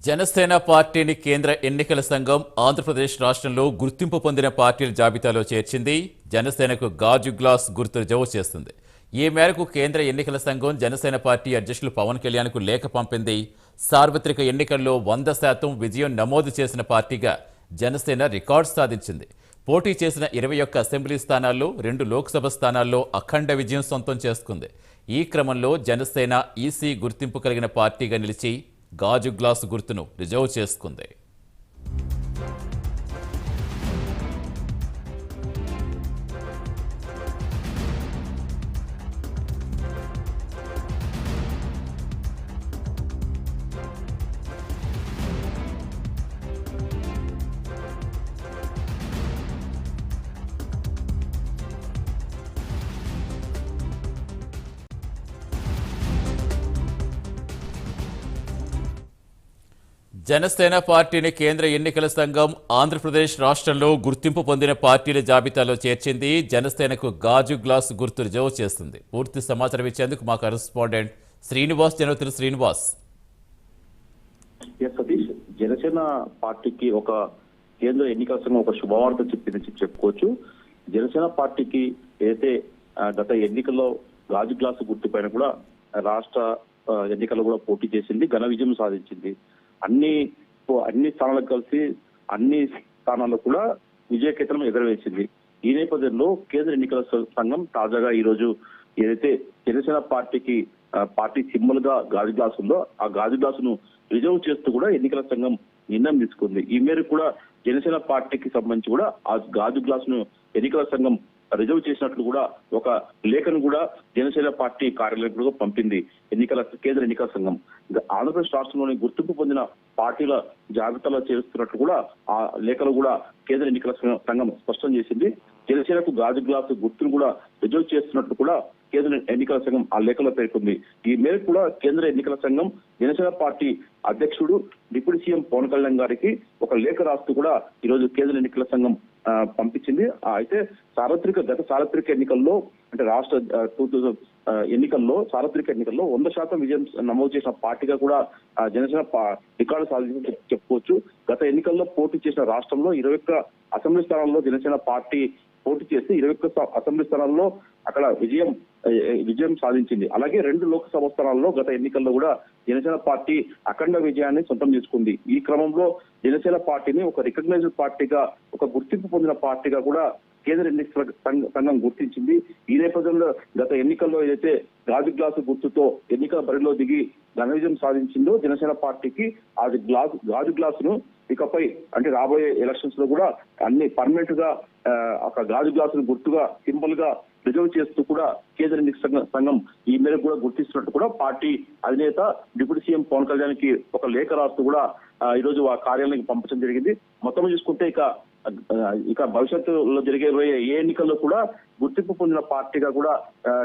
జనసేన పార్టీని కేంద్ర ఎన్నికల సంఘం ఆంధ్రప్రదేశ్ రాష్ట్రంలో గుర్తింపు పొందిన పార్టీల జాబితాలో చేర్చింది. జనసేనకు గాజు గ్లాస్ గుర్తు రిజర్వ్ చేస్తుంది. ఈ మేరకు కేంద్ర ఎన్నికల సంఘం జనసేన పార్టీ అధ్యక్షులు పవన్ కళ్యాణ్కు లేఖ పంపింది. సార్వత్రిక ఎన్నికల్లో 100% విజయం నమోదు చేసిన పార్టీగా జనసేన రికార్డు సాధించింది. పోటీ చేసిన 21 అసెంబ్లీ స్థానాల్లో 2 లోక్సభ స్థానాల్లో అఖండ విజయం సొంతం చేసుకుంది. ఈ క్రమంలో జనసేన ఈసీ గుర్తింపు కలిగిన పార్టీగా నిలిచి గాజు గ్లాసు గుర్తును రిజర్వ్ చేసుకుంది. జనసేన పార్టీని కేంద్ర ఎన్నికల సంఘం ఆంధ్రప్రదేశ్ రాష్ట్రంలో గుర్తింపు పొందిన పార్టీల జాబితాలో చేర్చింది. జనసేనకు గాజు గ్లాస్ గుర్తు రిజర్వ్ చేస్తుంది. పూర్తి సమాచారం ఇచ్చేందుకు మా కరెస్పాండెంట్ శ్రీనివాస్ జనవరి. శ్రీనివాస్, సతీష్, జనసేన పార్టీకి ఒక కేంద్ర ఎన్నికల సంఘం ఒక శుభవార్త చెప్పుకోవచ్చు. జనసేన పార్టీకి ఏదైతే గత ఎన్నికల్లో గాజు గ్లాసు గుర్తు పైన కూడా రాష్ట్ర ఎన్నికల్లో కూడా పోటీ చేసింది, ఘన విజయం సాధించింది. అన్ని స్థానాలకు కలిసి అన్ని స్థానాల్లో కూడా విజయకేతనం ఎగరవేసింది. ఈ నేపథ్యంలో కేంద్ర ఎన్నికల సంఘం తాజాగా ఈ రోజు ఏదైతే జనసేన పార్టీకి పార్టీ సింబల్ గా గాజు గ్లాస్ ఉందో ఆ గాజు గ్లాసును రిజర్వ్ చేస్తూ కూడా ఎన్నికల సంఘం నిర్ణయం తీసుకుంది. ఈ మేరకు కూడా జనసేన పార్టీకి సంబంధించి కూడా ఆ గాజు గ్లాసును ఎన్నికల సంఘం రిజర్వ్ చేసినట్లు కూడా ఒక లేఖను కూడా జనసేన పార్టీ కార్యాలయం కూడా పంపింది కేంద్ర ఎన్నికల సంఘం. ఆంధ్రప్రదేశ్ రాష్ట్రంలోని గుర్తింపు పొందిన పార్టీల జాబితాలో చేరుస్తున్నట్లు కూడా ఆ లేఖలు కూడా కేంద్ర ఎన్నికల సంఘం స్పష్టం చేసింది. జనసేనకు గాజు గ్లాసు గుర్తును కూడా రిజర్వ్ చేస్తున్నట్లు కూడా కేంద్ర ఎన్నికల సంఘం ఆ లేఖలో పేర్కొంది. ఈ మేరకు కూడా కేంద్ర ఎన్నికల సంఘం జనసేన పార్టీ అధ్యక్షుడు డిప్యూటీ సీఎం పవన్ కళ్యాణ్ గారికి ఒక లేఖ రాస్తూ కూడా ఈ రోజు కేంద్ర ఎన్నికల సంఘం పంపించింది. అయితే గత సార్వత్రిక ఎన్నికల్లో అంటే రాష్ట్ర 2000 ఎన్నికల్లో సార్వత్రిక ఎన్నికల్లో 100% విజయం నమోదు చేసిన పార్టీగా కూడా జనసేన రికార్డు సాధించిందని చెప్పుకోవచ్చు. గత ఎన్నికల్లో పోటీ చేసిన రాష్ట్రంలో 21 అసెంబ్లీ స్థానాల్లో జనసేన పార్టీ పోటీ చేసి 21 అసెంబ్లీ స్థానాల్లో అక్కడ విజయం సాధించింది. అలాగే 2 లోక్సభ స్థానాల్లో గత ఎన్నికల్లో కూడా జనసేన పార్టీ అఖండ విజయాన్ని సొంతం చేసుకుంది. ఈ క్రమంలో జనసేన పార్టీని ఒక రికగ్నైజ్డ్ పార్టీగా, ఒక గుర్తింపు పొందిన పార్టీగా కూడా కేంద్ర ఎన్నికల సంఘం గుర్తించింది. ఈ నేపథ్యంలో గత ఎన్నికల్లో ఏదైతే గాజు గ్లాసు గుర్తుతో ఎన్నికల బరిలో దిగి ఘన విజయం సాధించిందో జనసేన పార్టీకి అది గాజు గ్లాసును ఇకపై అంటే రాబోయే ఎలక్షన్స్ లో కూడా అన్ని పర్మనెంట్ గా ఒక గాజు గ్లాసును గుర్తుగా సింబల్ గా రిజర్వ్ చేస్తూ కూడా కేంద్ర ఎన్నికల సంఘం ఈ మేరకు కూడా గుర్తిస్తున్నట్టు కూడా పార్టీ అధినేత డిప్యూటీ సీఎం పవన్ కళ్యాణ్ కి ఒక లేఖ రాస్తూ కూడా ఈ రోజు ఆ కార్యాలయానికి పంపించడం జరిగింది. మొత్తం చూసుకుంటే ఇక భవిష్యత్తులో జరిగే ఏ ఎన్నికల్లో కూడా గుర్తింపు పొందిన పార్టీగా కూడా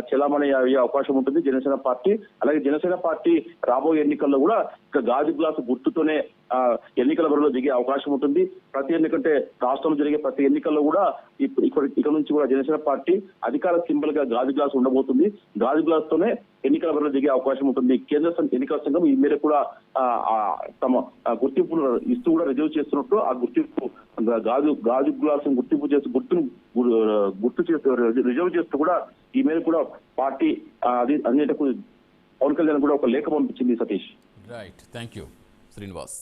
చెలామణి అయ్యే అవకాశం ఉంటుంది జనసేన పార్టీ. అలాగే జనసేన పార్టీ రాబోయే ఎన్నికల్లో కూడా ఇక గాజు గ్లాసు గుర్తుతోనే ఎన్నికల బరిలో దిగే అవకాశం ఉంటుంది. ఎందుకంటే రాష్ట్రంలో జరిగే ప్రతి ఎన్నికల్లో కూడా ఇక్కడ నుంచి కూడా జనసేన పార్టీ అధికార సింబల్ గా గాజు గ్లాస్ ఉండబోతుంది. గాజు గ్లాస్ తోనే ఎన్నికల బరిలో దిగే అవకాశం ఉంటుంది. కేంద్ర ఎన్నికల సంఘం ఈ మేరకు కూడా తమ గుర్తింపును ఇస్తూ కూడా రిజర్వ్ చేస్తున్నట్టు ఆ గుర్తింపు గాజు గ్లాస్ గుర్తింపు చేసి గుర్తు చేస్తూ రిజర్వ్ చేస్తూ కూడా ఈ మేరకు కూడా పార్టీ అధినేతకు పవన్ కళ్యాణ్ కూడా ఒక లేఖ పంపించింది. Satish, right, thank you Srinivas.